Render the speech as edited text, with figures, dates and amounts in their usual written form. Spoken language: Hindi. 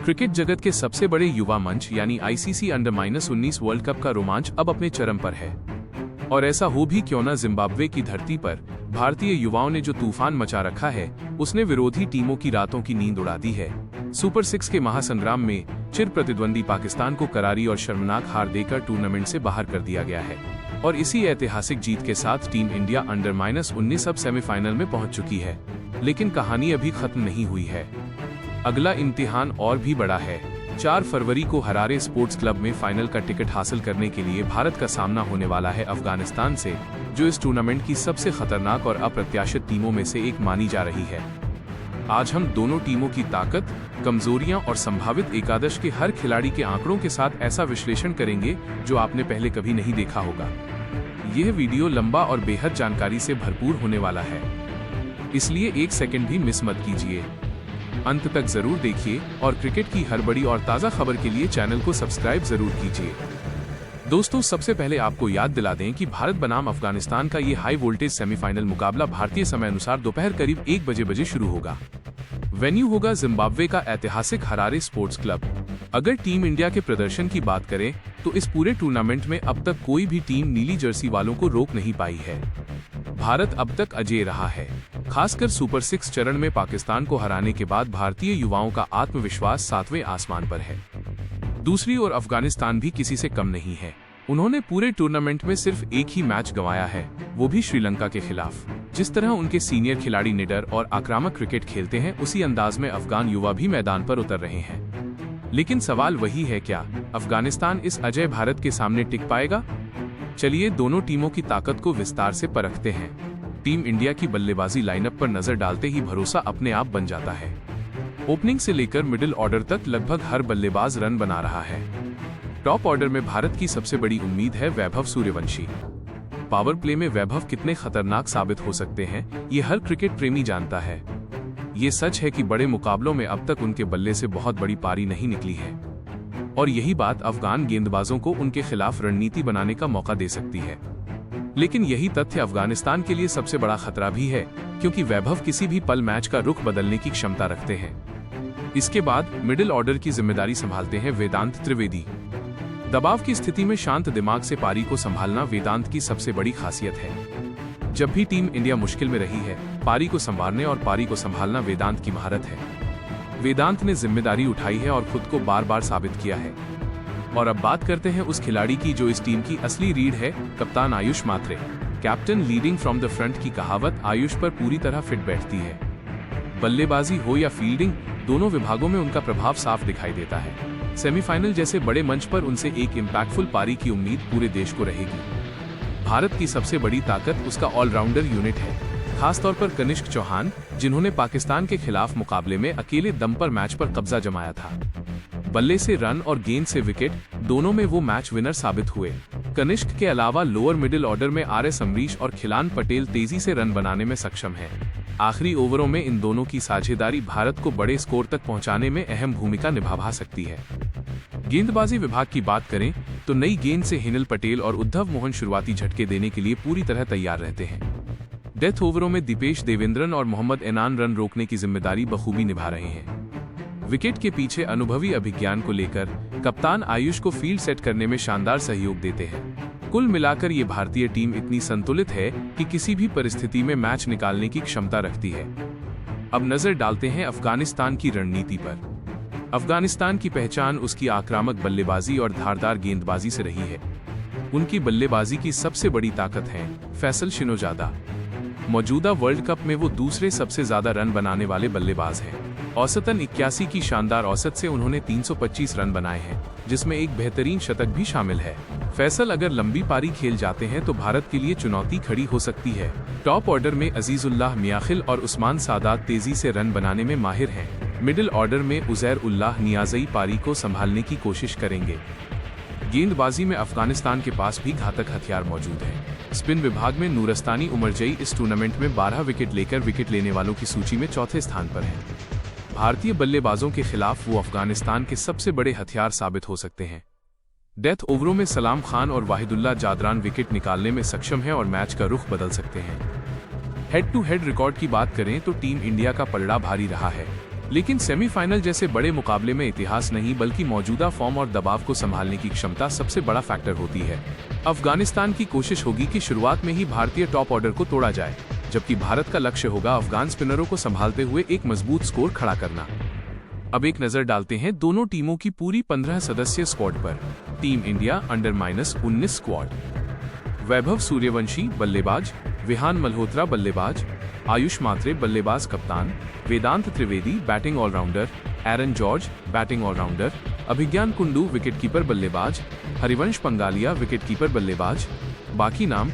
क्रिकेट जगत के सबसे बड़े युवा मंच यानी आईसीसी अंडर-19 वर्ल्ड कप का रोमांच अब अपने चरम पर है। और ऐसा हो भी क्यों न, जिम्बाब्वे की धरती पर भारतीय युवाओं ने जो तूफान मचा रखा है उसने विरोधी टीमों की रातों की नींद उड़ा दी है। सुपर 6 के महासंग्राम में चिर प्रतिद्वंदी पाकिस्तान को करारी और शर्मनाक हार देकर टूर्नामेंट से बाहर कर दिया गया है। और इसी ऐतिहासिक जीत के साथ टीम इंडिया अंडर-19 अब सेमीफाइनल में पहुंच चुकी है। लेकिन कहानी अभी खत्म नहीं हुई है। अगला इम्तिहान और भी बड़ा है। 4 फरवरी को हरारे स्पोर्ट्स क्लब में फाइनल का टिकट हासिल करने के लिए भारत का सामना होने वाला है अफगानिस्तान से, जो इस टूर्नामेंट की सबसे खतरनाक और अप्रत्याशित टीमों में से एक मानी जा रही है। आज हम दोनों टीमों की ताकत, कमजोरियां और संभावित एकादश के हर खिलाड़ी के आंकड़ों के साथ ऐसा विश्लेषण करेंगे जो आपने पहले कभी नहीं देखा होगा। यह वीडियो लंबा और बेहद जानकारी से भरपूर होने वाला है, इसलिए एक सेकंड भी मिस मत कीजिए। अंत तक जरूर देखिए और क्रिकेट की हर बड़ी और ताज़ा खबर के लिए चैनल को सब्सक्राइब जरूर कीजिए। दोस्तों, सबसे पहले आपको याद दिला दें कि भारत बनाम अफगानिस्तान का ये हाई वोल्टेज सेमीफाइनल मुकाबला भारतीय समय अनुसार दोपहर करीब 1 बजे शुरू होगा। वेन्यू होगा जिम्बाब्वे का ऐतिहासिक हरारे स्पोर्ट्स क्लब। अगर टीम इंडिया के प्रदर्शन की बात करें तो इस पूरे टूर्नामेंट में अब तक कोई भी टीम नीली जर्सी वालों को रोक नहीं पाई है। भारत अब तक अजेय रहा है। खासकर सुपर 6 चरण में पाकिस्तान को हराने के बाद भारतीय युवाओं का आत्मविश्वास 7वें आसमान पर है। दूसरी ओर अफगानिस्तान भी किसी से कम नहीं है। उन्होंने पूरे टूर्नामेंट में सिर्फ एक ही मैच गंवाया है, वो भी श्रीलंका के खिलाफ। जिस तरह उनके सीनियर खिलाड़ी निडर और आक्रामक क्रिकेट खेलते हैं, उसी अंदाज में अफगान युवा भी मैदान पर उतर रहे हैं। लेकिन सवाल वही है, क्या अफगानिस्तान इस अजय भारत के सामने टिक पाएगा? चलिए दोनों टीमों की ताकत को विस्तार से परखते हैं। टीम इंडिया की बल्लेबाजी लाइनअप पर नजर डालते ही भरोसा अपने आप बन जाता है। ओपनिंग से लेकर मिडिल ऑर्डर तक लगभग हर बल्लेबाज रन बना रहा है। टॉप ऑर्डर में भारत की सबसे बड़ी उम्मीद है वैभव सूर्यवंशी। पावर प्ले में वैभव कितने खतरनाक साबित हो सकते हैं, ये हर क्रिकेट प्रेमी जानता है। ये सच है कि बड़े मुकाबलों में अब तक उनके बल्ले से बहुत बड़ी पारी नहीं निकली है, और यही बात अफगान गेंदबाजों को उनके खिलाफ रणनीति बनाने का मौका दे सकती है। लेकिन यही तथ्य अफगानिस्तान के लिए सबसे बड़ा खतरा भी है, क्योंकि वैभव किसी भी पल मैच का रुख बदलने की क्षमता रखते हैं। इसके बाद मिडिल ऑर्डर की जिम्मेदारी संभालते हैं वेदांत त्रिवेदी। दबाव की स्थिति में शांत दिमाग से पारी को संभालना वेदांत की सबसे बड़ी खासियत है। जब भी टीम इंडिया मुश्किल में रही है, पारी को संवारने और पारी को संभालना वेदांत की महारत है। वेदांत ने जिम्मेदारी उठाई है और खुद को बार बार साबित किया है। और अब बात करते हैं उस खिलाड़ी की जो इस टीम की असली रीढ़ है, कप्तान Ayush Mhatre. Captain leading from the front की कहावत आयुष पर पूरी तरह फिट बैठती है। बल्लेबाजी हो या फील्डिंग, दोनों विभागों में उनका प्रभाव साफ दिखाई देता है। सेमीफाइनल जैसे बड़े मंच पर उनसे एक इम्पैक्टफुल पारी की उम्मीद पूरे देश को रहेगी। भारत की सबसे बड़ी ताकत उसका ऑलराउंडर यूनिट है, खासतौर पर कनिष्क चौहान, जिन्होंने पाकिस्तान के खिलाफ मुकाबले में अकेले दम पर मैच पर कब्जा जमाया था। बल्ले से रन और गेंद से विकेट, दोनों में वो मैच विनर साबित हुए। कनिष्क के अलावा लोअर मिडिल ऑर्डर में आर.एस. अमरीश और खिलान पटेल तेजी से रन बनाने में सक्षम है। आखिरी ओवरों में इन दोनों की साझेदारी भारत को बड़े स्कोर तक पहुंचाने में अहम भूमिका निभा सकती है। गेंदबाजी विभाग की बात करें तो नई गेंद से हिनल पटेल और उद्धव मोहन शुरुआती झटके देने के लिए पूरी तरह तैयार रहते हैं। डेथ ओवरों में दीपेश देवेंद्रन और मोहम्मद एनान रन रोकने की जिम्मेदारी बखूबी निभा रहे हैं। विकेट के पीछे अनुभवी अभिज्ञान को लेकर कप्तान आयुष को फील्ड सेट करने में शानदार सहयोग देते हैं। कुल मिलाकर ये भारतीय टीम इतनी संतुलित है कि किसी भी परिस्थिति में मैच निकालने की क्षमता रखती है। अब नजर डालते हैं अफगानिस्तान की रणनीति पर। अफगानिस्तान की पहचान उसकी आक्रामक बल्लेबाजी और धारदार गेंदबाजी से रही है। उनकी बल्लेबाजी की सबसे बड़ी ताकत है फैसल शिनोजादा। मौजूदा वर्ल्ड कप में वो दूसरे सबसे ज्यादा रन बनाने वाले बल्लेबाज हैं। औसतन 81 की शानदार औसत से उन्होंने 325 रन बनाए हैं, जिसमें एक बेहतरीन शतक भी शामिल है। फैसल अगर लंबी पारी खेल जाते हैं तो भारत के लिए चुनौती खड़ी हो सकती है। टॉप ऑर्डर में अजीजुल्लाह मियाखिल और उस्मान सादात तेजी से रन बनाने में माहिर हैं। मिडिल ऑर्डर में उजैर उल्लाह नियाज़ई पारी को संभालने की कोशिश करेंगे। गेंदबाजी में अफगानिस्तान के पास भी घातक हथियार मौजूद हैं। स्पिन विभाग में नूरस्तानी उमरजई इस टूर्नामेंट में 12 विकेट लेकर विकेट लेने वालों की सूची में चौथे स्थान पर हैं। भारतीय बल्लेबाजों के खिलाफ वो अफगानिस्तान के सबसे बड़े हथियार साबित हो सकते हैं। डेथ ओवरों में सलाम खान और वाहिदुल्लाह जादरान विकेट निकालने में सक्षम हैं और मैच का रुख बदल सकते हैं। हेड टू हेड रिकॉर्ड की बात करें तो टीम इंडिया का पलड़ा भारी रहा है। लेकिन सेमीफाइनल जैसे बड़े मुकाबले में इतिहास नहीं बल्कि मौजूदा फॉर्म और दबाव को संभालने की क्षमता सबसे बड़ा फैक्टर होती है। अफगानिस्तान की कोशिश होगी कि शुरुआत में ही भारतीय टॉप ऑर्डर को तोड़ा जाए, जबकि भारत का लक्ष्य होगा अफगान स्पिनरों को संभालते हुए एक मजबूत स्कोर खड़ा करना। अब एक नजर डालते हैं दोनों टीमों की पूरी 15 सदस्यीय स्क्वाड पर। Team India under nineteen squad. Vaibhav Suryavanshi बल्लेबाज, विहान मल्होत्रा बल्लेबाज, आयुष मात्रे बल्लेबाज कप्तान, Vedant Trivedi batting allrounder, Aaron George batting allrounder, Abhigyan Kundu wicketkeeper बल्लेबाज, हरिवंश पंगालिया विकेटकीपर बल्लेबाज। बाकी नाम